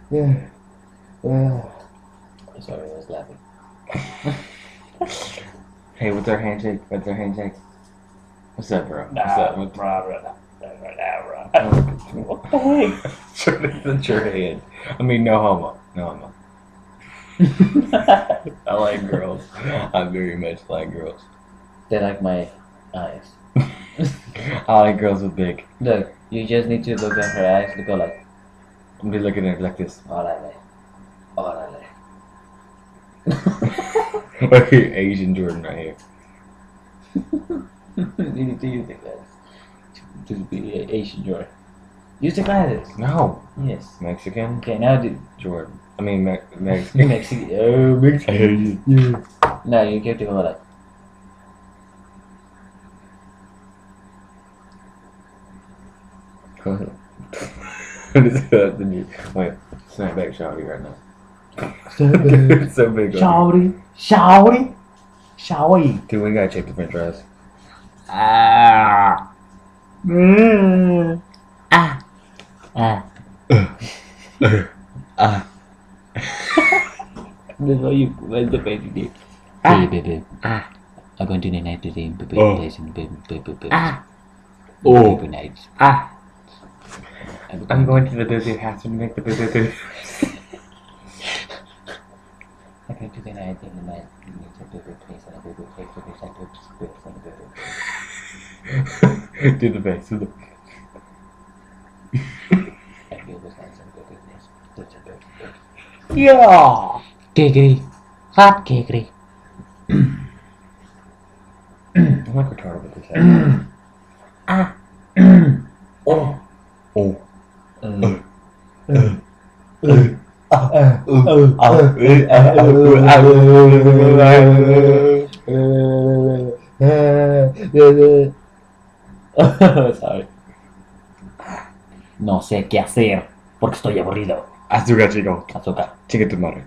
Sorry, I was laughing. Hey, what's our handshake? What's our handshake? What's up, bro? What's up? What the heck? That's your hand. I mean, no homo. No homo. I like girls. I very much like girls. They like my eyes. I like girls with big. Look, you just need to look at her eyes. Look at like, I'm be looking at it like this. órale, órale. Like Asian Jordan right here. You need to use the glasses to be Asian Jordan. Use the glasses. No. Yes. Mexican Okay, now do Jordan. I mean, Mexican. Mexican. Oh, Mexican. Yeah. Now you get to go like. Go ahead. What is that? Wait, snap back, shawty, right now. It's so big. Shawty. Dude, we gotta check the french fries. Ah. Ah. That's why you went the baby did. Baby. I'm going to the night today. Baby. Baby nights. I'm going to the busy house to make the busy. I'm going to the night in the night. It's a baby place and a baby place. So there's like a space and a baby. Do the bass. Do the. And it was nice and baby place. That's a baby place. Yeah. Giggity. Hot giggity. I'm like retarded with this. Oh. Oh. Sorry. No sé qué hacer porque estoy aburrido. Azúcar, chico. Azúcar. Chica tu madre.